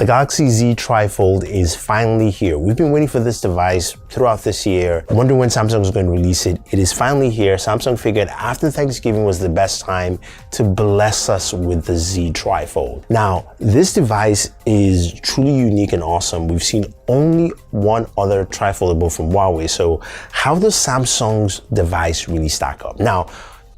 The Galaxy Z Trifold is finally here. We've been waiting for this device throughout this year, wondering when Samsung was going to release it. It is finally here. Samsung figured after Thanksgiving was the best time to bless us with the Z Trifold. Now, this device is truly unique and awesome. We've seen only one other trifoldable from Huawei. So how does Samsung's device really stack up? Now,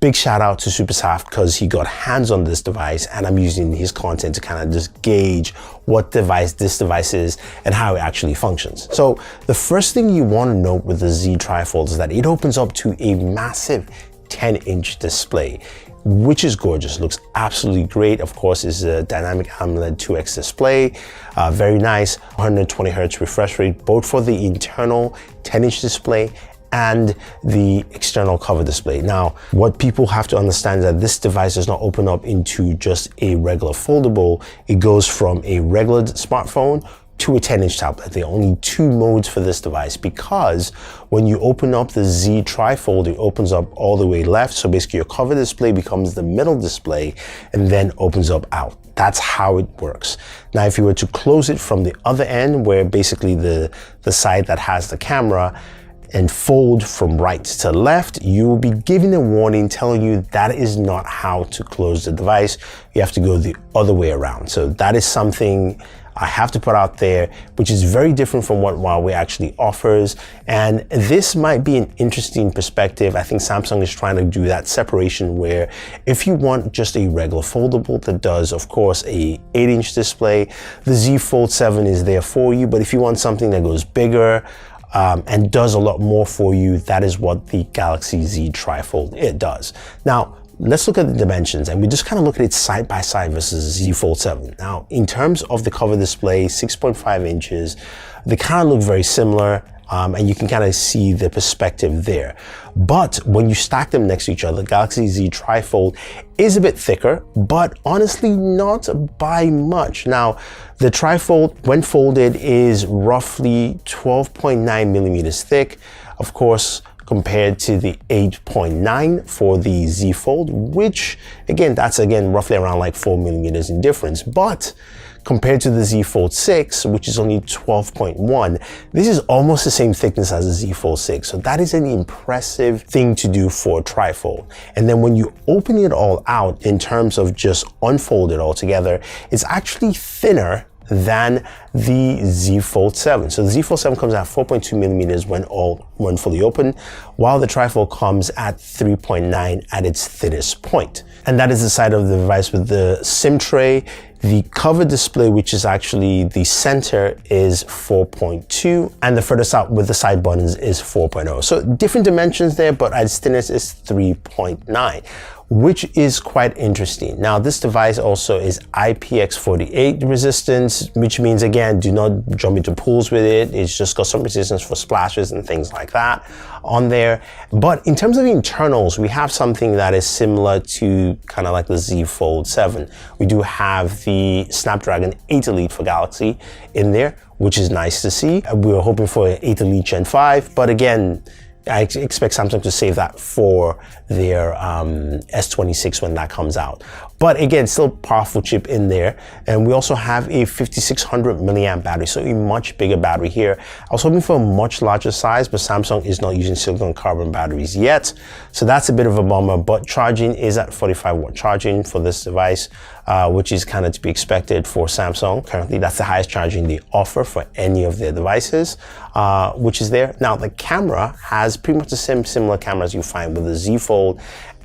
big shout out to Supersaft because he got hands on this device, and I'm using his content to kind of just gauge what device this device is and how it actually functions. So the first thing you want to note with the Z Trifold is that it opens up to a massive 10-inch display, which is gorgeous. Looks absolutely great. Of course, it's a dynamic AMOLED 2X display. Very nice, 120 Hz refresh rate, both for the internal 10-inch display and the external cover display. Now, what people have to understand is that this device does not open up into just a regular foldable. It goes from a regular smartphone to a 10-inch tablet. There are only two modes for this device because when you open up the Z Trifold, it opens up all the way left. So basically your cover display becomes the middle display and then opens up out. That's how it works. Now, if you were to close it from the other end, where basically the side that has the camera, and fold from right to left, you will be given a warning telling you that is not how to close the device. You have to go the other way around. So that is something I have to put out there, which is very different from what Huawei actually offers. And this might be an interesting perspective. I think Samsung is trying to do that separation where if you want just a regular foldable that does, of course, a 8-inch display, the Z Fold 7 is there for you. But if you want something that goes bigger, and does a lot more for you, that is what the Galaxy Z Trifold it does. Now, let's look at the dimensions, and we just kind of look at it side by side versus Z Fold 7. Now, in terms of the cover display, 6.5 inches, they kind of look very similar. And you can kind of see the perspective there. But when you stack them next to each other, Galaxy Z Trifold is a bit thicker, but honestly not by much. Now, the Trifold, when folded, is roughly 12.9 millimeters thick. Of course, compared to the 8.9 for the Z Fold, which again, that's roughly around like 4 millimeters in difference. But compared to the Z Fold 6, which is only 12.1, this is almost the same thickness as the Z Fold 6. So that is an impressive thing to do for a trifold. And then when you open it all out in terms of just unfold it all together, it's actually thinner than the Z Fold 7. So the Z Fold 7 comes at 4.2 millimeters when fully open, while the Trifold comes at 3.9 at its thinnest point. And that is the side of the device with the SIM tray. The cover display, which is actually the center, is 4.2, and the furthest out with the side buttons is 4.0. So different dimensions there, but at its thinnest is 3.9. Which is quite interesting. Now, this device also is IPX48 resistance, which means, again, do not jump into pools with it. It's just got some resistance for splashes and things like that on there. But in terms of internals, we have something that is similar to kind of like the Z Fold 7. We do have the Snapdragon 8 Elite for Galaxy in there, which is nice to see. We were hoping for an 8 Elite Gen 5, but again, I expect Samsung to save that for their S26 when that comes out. But again, still powerful chip in there. And we also have a 5600 milliamp battery, so a much bigger battery here. I was hoping for a much larger size, but Samsung is not using silicon carbon batteries yet. So that's a bit of a bummer, but charging is at 45-watt charging for this device, which is kind of to be expected for Samsung. Currently, that's the highest charging they offer for any of their devices, which is there. Now, the camera has pretty much the same similar cameras you find with the Z Fold,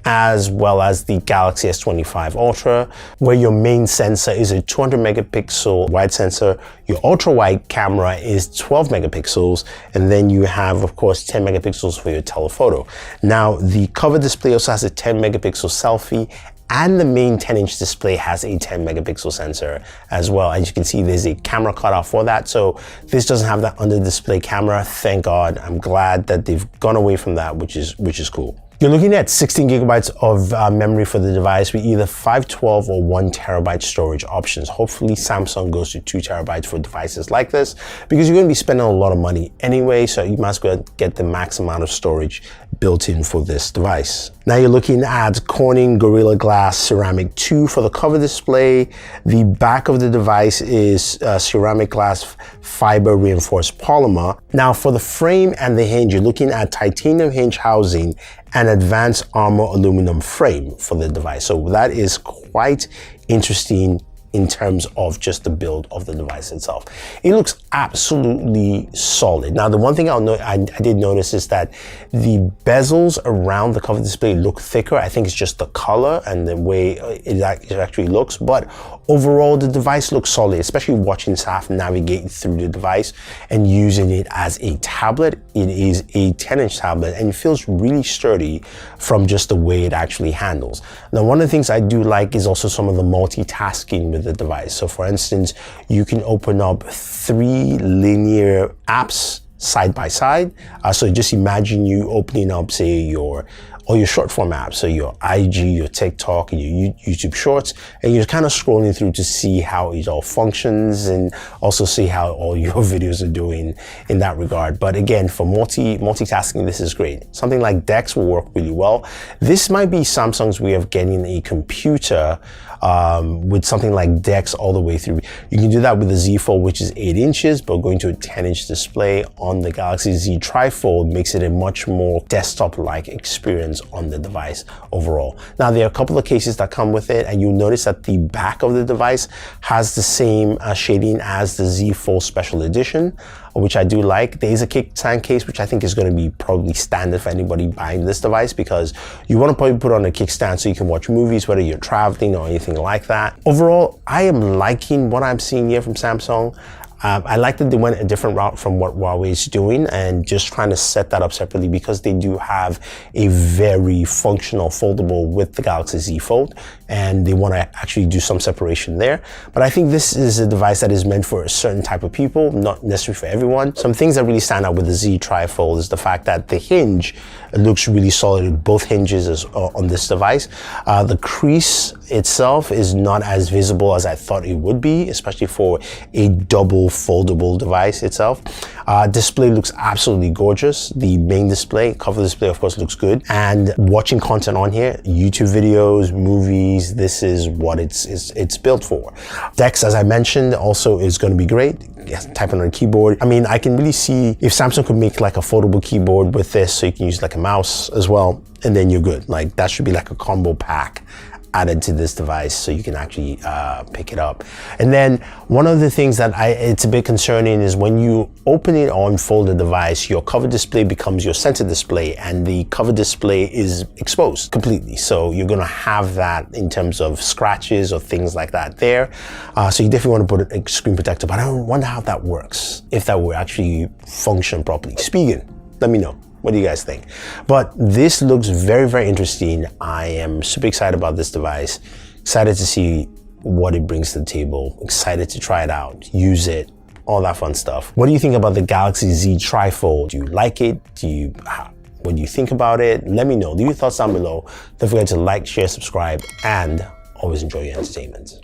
as well as the Galaxy S25 Ultra, where your main sensor is a 200 megapixel wide sensor. Your ultra wide camera is 12 megapixels, and then you have, of course, 10 megapixels for your telephoto. Now, the cover display also has a 10 megapixel selfie, and the main 10-inch display has a 10 megapixel sensor as well. As you can see, there's a camera cutoff for that. So this doesn't have that under display camera. Thank God. I'm glad that they've gone away from that, which is cool. You're looking at 16 gigabytes of memory for the device with either 512 or 1 terabyte storage options. Hopefully Samsung goes to 2 terabytes for devices like this, because you're going to be spending a lot of money anyway, so you must go get the max amount of storage built in for this device. Now you're looking at Corning Gorilla Glass Ceramic 2 for the cover display. The back of the device is ceramic glass fiber reinforced polymer. Now for the frame and the hinge, you're looking at titanium hinge housing and advanced armor aluminum frame for the device. So that is quite interesting in terms of just the build of the device itself. It looks absolutely solid. Now, the one thing I did notice is that the bezels around the cover display look thicker. I think it's just the color and the way it actually looks, but overall the device looks solid, especially watching Saf navigate through the device and using it as a tablet. It is a 10-inch tablet and it feels really sturdy from just the way it actually handles. Now, one of the things I do like is also some of the multitasking with the device. So for instance, you can open up 3 linear apps side by side. So just imagine you opening up, say, all your short form apps, so your IG, your TikTok, and your YouTube Shorts, and you're kind of scrolling through to see how it all functions and also see how all your videos are doing in that regard. But again, for multitasking, this is great. Something like Dex will work really well. This might be Samsung's way of getting a computer with something like Dex all the way through. You can do that with the Z Fold, which is 8 inches, but going to a 10-inch display on the Galaxy Z Trifold makes it a much more desktop-like experience on the device overall. Now, there are a couple of cases that come with it, and you'll notice that the back of the device has the same shading as the Z Fold Special Edition, which I do like. There is a kickstand case, which I think is going to be probably standard for anybody buying this device, because you want to probably put on a kickstand so you can watch movies, whether you're traveling or anything like that. Overall, I am liking what I'm seeing here from Samsung. I like that they went a different route from what Huawei is doing and just trying to set that up separately, because they do have a very functional foldable with the Galaxy Z Fold, and they want to actually do some separation there. But I think this is a device that is meant for a certain type of people, not necessarily for everyone. Some things that really stand out with the Z Trifold is the fact that the hinge looks really solid. Both hinges on this device. The crease itself is not as visible as I thought it would be, especially for a double foldable device itself. Display looks absolutely gorgeous. The main display, cover display, of course, looks good. And watching content on here, YouTube videos, movies, this is what it's built for. Dex, as I mentioned, also is going to be great. Typing on a keyboard. I mean, I can really see if Samsung could make like a foldable keyboard with this, so you can use like a mouse as well, and then you're good. Like, that should be like a combo pack added to this device so you can actually pick it up. And then one of the things that it's a bit concerning is when you open it or unfold the device, your cover display becomes your center display, and the cover display is exposed completely. So you're gonna have that in terms of scratches or things like that there. So you definitely want to put a screen protector, but I wonder how that works, if that will actually function properly. Speaking, let me know. What do you guys think? But this looks very, very interesting. I am super excited about this device. Excited to see what it brings to the table. Excited to try it out, use it, all that fun stuff. What do you think about the Galaxy Z Trifold? Do you like it? What do you think about it? Let me know. Leave your thoughts down below. Don't forget to like, share, subscribe, and always enjoy your entertainment.